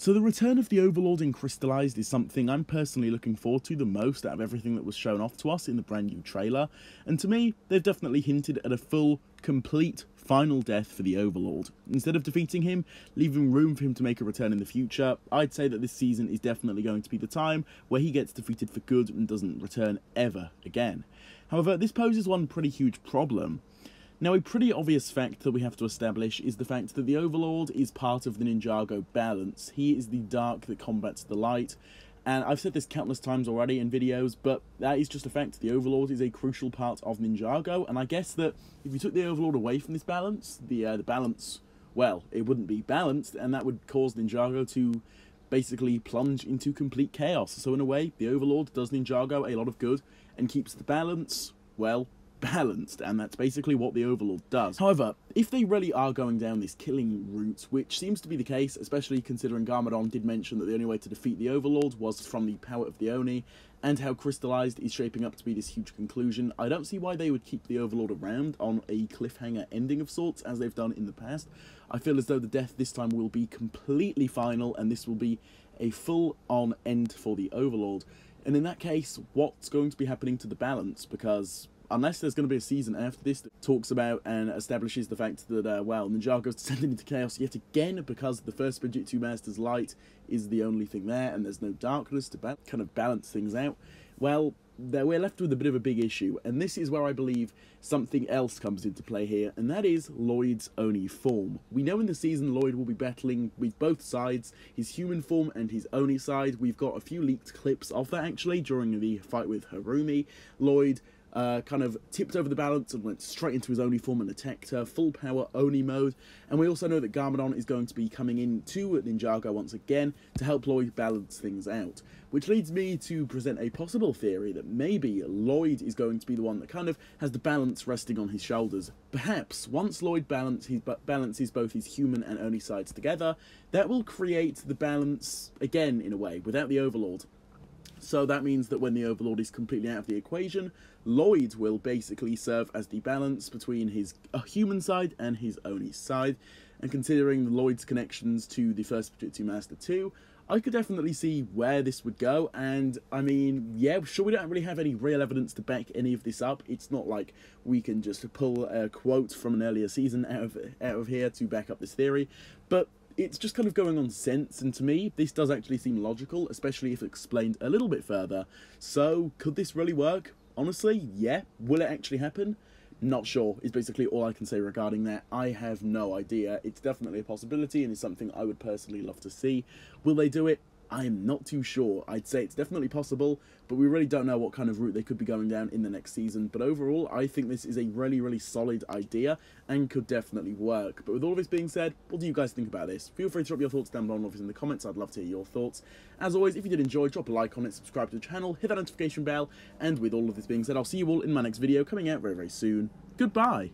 So the return of the Overlord in Crystalized is something I'm personally looking forward to the most out of everything that was shown off to us in the brand new trailer, and to me, they've definitely hinted at a full, complete, final death for the Overlord. Instead of defeating him, leaving room for him to make a return in the future, I'd say that this season is definitely going to be the time where he gets defeated for good and doesn't return ever again. However, this poses one pretty huge problem. Now, a pretty obvious fact that we have to establish is the fact that the Overlord is part of the Ninjago balance. He is the dark that combats the light, and I've said this countless times already in videos, but that is just a fact. The Overlord is a crucial part of Ninjago, and I guess that if you took the Overlord away from this balance, the balance, well, it wouldn't be balanced, and that would cause Ninjago to basically plunge into complete chaos. So in a way, the Overlord does Ninjago a lot of good, and keeps the balance, well, balanced, and that's basically what the Overlord does. However, if they really are going down this killing route, which seems to be the case, especially considering Garmadon did mention that the only way to defeat the Overlord was from the power of the Oni, and how Crystalized is shaping up to be this huge conclusion, I don't see why they would keep the Overlord around on a cliffhanger ending of sorts, as they've done in the past. I feel as though the death this time will be completely final, and this will be a full-on end for the Overlord. And in that case, what's going to be happening to the balance? Because unless there's going to be a season after this that talks about and establishes the fact that, well, Ninjago's descending into chaos yet again because the first Fujitsu Master's light is the only thing there and there's no darkness to kind of balance things out, well, we're left with a bit of a big issue, and this is where I believe something else comes into play here, and that is Lloyd's Oni form. We know in the season Lloyd will be battling with both sides, his human form and his Oni side. We've got a few leaked clips of that actually during the fight with Harumi. Lloyd kind of tipped over the balance and went straight into his Oni form and attacked her, full power Oni mode. And we also know that Garmadon is going to be coming in to Ninjago once again to help Lloyd balance things out. Which leads me to present a possible theory that maybe Lloyd is going to be the one that kind of has the balance resting on his shoulders. Perhaps once Lloyd balances both his human and Oni sides together, that will create the balance again in a way, without the Overlord. So that means that when the Overlord is completely out of the equation, Lloyd will basically serve as the balance between his human side and his Oni side. And considering Lloyd's connections to the first Fujitsu Master 2, I could definitely see where this would go. And I mean, yeah, sure, we don't really have any real evidence to back any of this up. It's not like we can just pull a quote from an earlier season out of here to back up this theory. But it's just kind of going on sense, and to me, this does actually seem logical, especially if explained a little bit further. So, could this really work? Honestly, yeah. Will it actually happen? Not sure, is basically all I can say regarding that. I have no idea. It's definitely a possibility, and it's something I would personally love to see. Will they do it? I'm not too sure. I'd say it's definitely possible, but we really don't know what kind of route they could be going down in the next season. But overall, I think this is a really, really solid idea and could definitely work. But with all of this being said, what do you guys think about this? Feel free to drop your thoughts down below in the comments. I'd love to hear your thoughts. As always, if you did enjoy, drop a like on it, subscribe to the channel, hit that notification bell, and with all of this being said, I'll see you all in my next video coming out very, very soon. Goodbye!